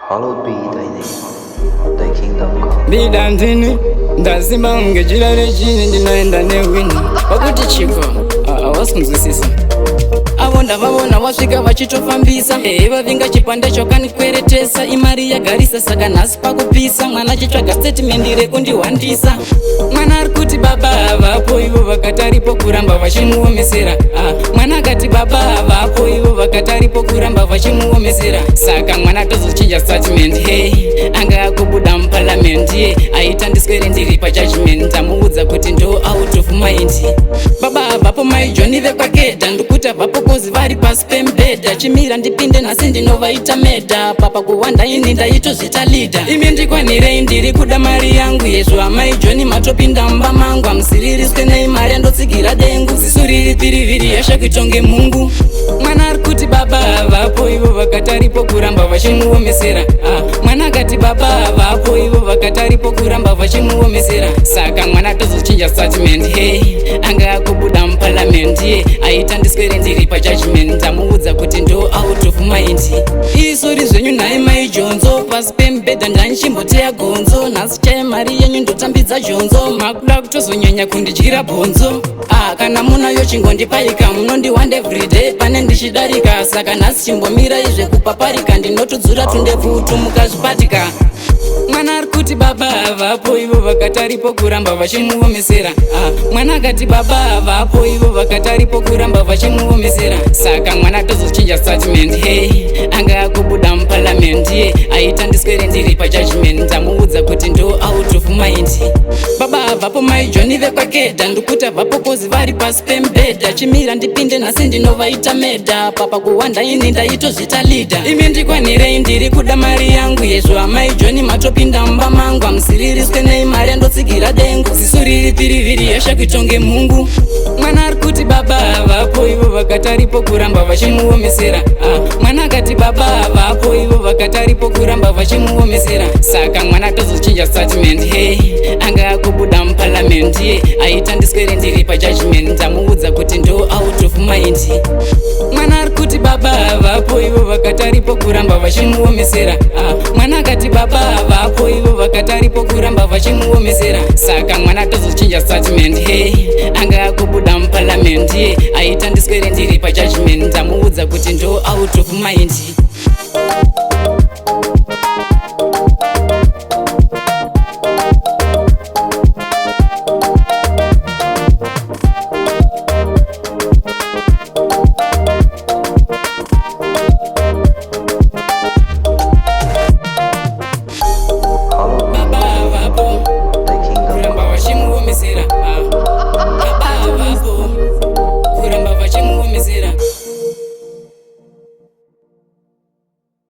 Hallowed be thy name, thy kingdom come. Mbida ndini ndazimba ngejira rejini ndinoenda newini wakuti chiko awasikunzwisisa avo ndavavona vasvika vachitofambisa vavinga chipanda chokanikweretesa imari yagarisa saka nhasi pakupisa mwana chitsvaga statemendi rekundihwandisa mwana ari kuti baba havapo ivo vakati aripo kuramba vachimuomesera mwana akati baba havapo ivo vakati aripo kuramba vachimuomesera saka mwana atozochinja statement anga akubuda muparamendi aita ndiswere ndiri pajudgment amuudza kuti ndo out of mind baba havapo maijoni vekwakeda ndikuti havapo kozi vari pasi pembedha chimira ndipinde nhasi ndinovaita medha papa kuwanda ini ndaitozvita lida imi ndikwanirei ndiri kuda mari yangu yezvo amai joni matopinda mumba mangu amusiririswe nei mari andotsigira dengu ziso riri piriviri yasha kuitonge mungu mwana ari kuti baba havapo ivo vakati aripo kuramba vachimuomesera mwana akati baba havapo ivo vakati aripo kuramba vachimuomesera saka mwana atozochinja statement anga akubuda muparamendi aita ndiswere ndiri pajudgment amuudza kuti ndo out of mind isori zvenyu nhai maijonzo pasi pembedha ndanichimboteya gonzo nhasi chaya mari yenyu ndotambidza jonzo makuda kutozonyanya kundidyira bhonzo kana munayo chingondipaika munondiwanda everyday pane ndichidarika saka nhasi chimbomira izvekupaparika ndinotodzura tundebvu tumukazvipatika mwana ari kuti baba havapo ivo vakati aripo kuramba vachimuomesera mwana akati baba havapo ivo vakati aripo kuramba vachimuomesera saka mwana atozochinja statement anga akubuda muparamendi aita ndiswere ndiri pajudgment amuudza kuti ndo out of mind baba havapo maijoni vekwakeda ndikuti havapo kozi vari pasi pembedha chimira ndipinde nhasi ndinovaita medha papa kuwanda ini ndaitozvita lida imi ndikwanirei ndiri kuda mari yangu yezvo amai joni matopinda mumba mangu amusiririswe nei mari andotsigira dengu ziso riri piriviri yasha kuitonge mungu mwana ari kuti baba havapo ivo vakati aripo kuramba vachimuomesera mwana akati baba havapo ivo vakati aripo kuramba vachimuomesera saka mwana atozochinja statement anga akubuda muparamendi aita ndiswere ndiri pajudgment amuudza kuti ndo out of mind mwana ari kuti baba havapo ivo vakati aripo kuramba vachimuomesera mwana akati baba havapo ivo vakati aripo kuramba vachimuomesera saka mwana atozochinja statement anga akubuda muparamendi aita ndiswere ndiri pajudgment amuudza kuti ndo out of mind